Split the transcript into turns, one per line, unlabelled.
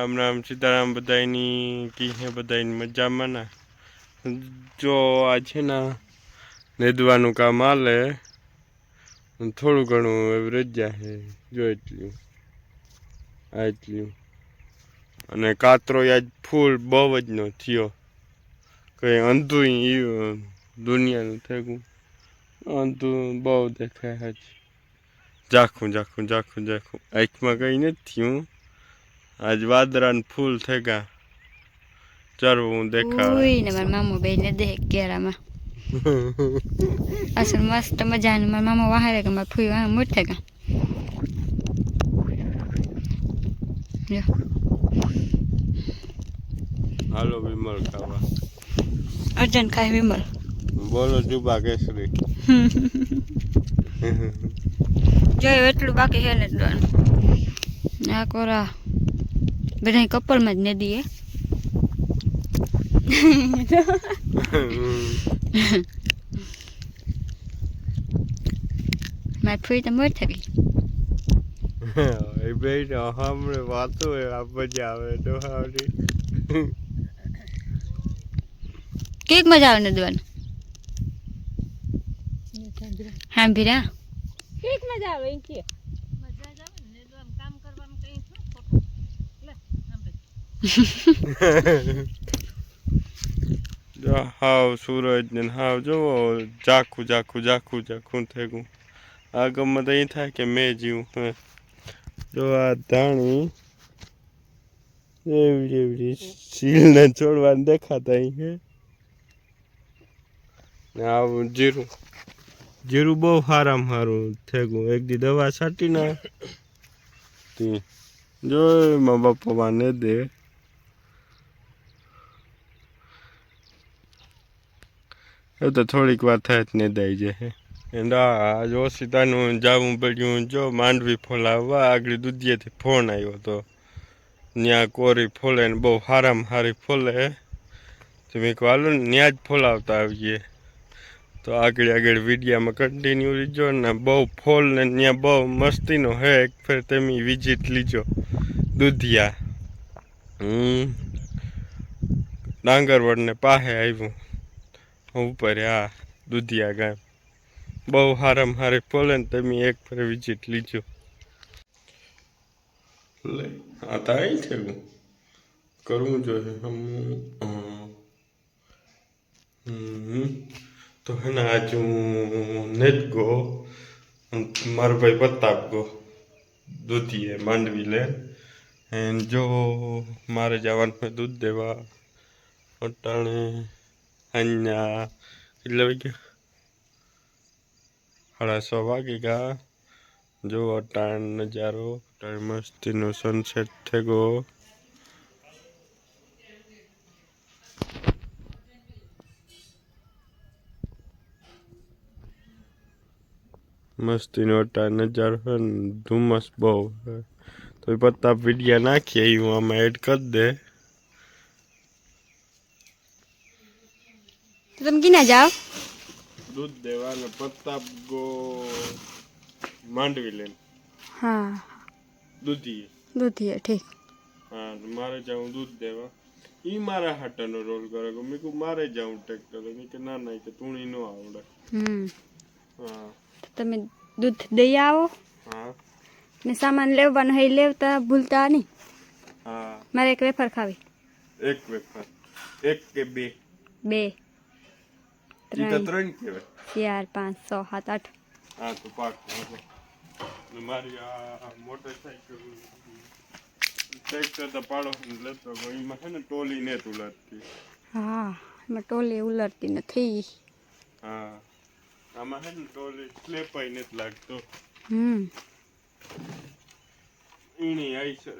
राम राम सीताराम बधाईनी की है बधाईनी मजा में ना जो आज है ना नेदवानु काम आले थोड़ू घणु रजा है जो एटलू अने कातरो आज फूल बहु ज नो थयो कई अंधु दुनिया थेगु अंधु बहु देखाय है जाखू जाखू जाखू जाखू आँख में कई नहीं थयूं आज वादरा फूल थेगा चरवू देखा
ने मार मामू बेने देख केरामा असल मस्त मजा ने मार मामा वहां रे मार फुई वहां मोटेगा
हालो विमल खावा
अर्जन खाए विमल
बोलो जुबा केसरी
जो એટલું બાકી છે ને આ કોરા બધા કપલ માં જ ને દીએ मैं फुई तो मर थकी
ए बेटा हमरे वातो है आप मजा आवे तो हावडी
केक मजा आवे ने दवन हां भीरा केक मजा आवे के मजा आवे ने दवन काम करवाम कई छो ले
जो हाव सूरज ने हाव जो जाखू जाखू जाखू जाखू थेगु आगम में तो था कि मैं जीव जो आ धाणी एवड़ी सील ने छोड़वा देखाता ही है आ जीरू जीरू बहु हाराम हारू थेगु एक दी दवा छाटी ना ती जो माँ बापा माने दे तो थोड़ी बार थे ने दई जे है जो सीता जाऊँ पड़ू जो मांडवी फोलावा आगली दूधिए थी फोन आयो तो न्या कोरी फोले ने बहु हाराम हारी फोले तो मेरे को आलू न्या ज फोलावता आविए तो आगे आगे वीडियो में कंटिन्यू लीजो ने बहु फोल ने न्या बहु मस्ती नो है एक फिर तेमी विजिट लीजो दूधिया डांगरवड़ ने पाहे आव्यू ऊपर आ दूधिया गाय बहु हारम हारे फोले ने तेमी एक फिर विजिट लीजो ले आता ही थे करूँ जो है हम तो है ना आज नेट गो मार भाई प्रताप गो दूधी है मांडवी ले एंड जो मारे जवान में दूध देवा अटाणे अन्या कितने बजे 6:30 वागेगा जो अटाण नजारो मस्ती नो सनसेट थे गो मस्ती नो अटाण नजारो है धुमस बहु है तो प्रताप वीडियो नाखी हूँ आम एड कर दे
तुम की ना जाओ
दूध देवा ने प्रताप गो मांडवी लेन
हाँ
दूधी
दूधी है ठीक
हाँ तो मारे जाऊँ दूध देवा ई मारा हाटनो रोल करेगो मैं को मारे जाऊँ ट्रैक्टर मैं के ना के तूणी नो आवड़े हाँ
તમે દૂધ દઈ આવો
हाँ
ને સામાન લેવાનું હઈ લેવતા ભૂલતા નહીં
हाँ
મારે એક વેફર ખાવી
एक वेफर एक के बे
બે
ई तो त्रण के
4 5 6 7 8
हाँ तो पाक मारी आ मोटरसाइकिल ट्रैक्टर तो पाड़ो लेतो में है ना टोली ने तुलती
हाँ मैं टोली उलटती નથી
हाँ आमा है ना टोली स्लेप आई नहीं लगतो इनी आई सर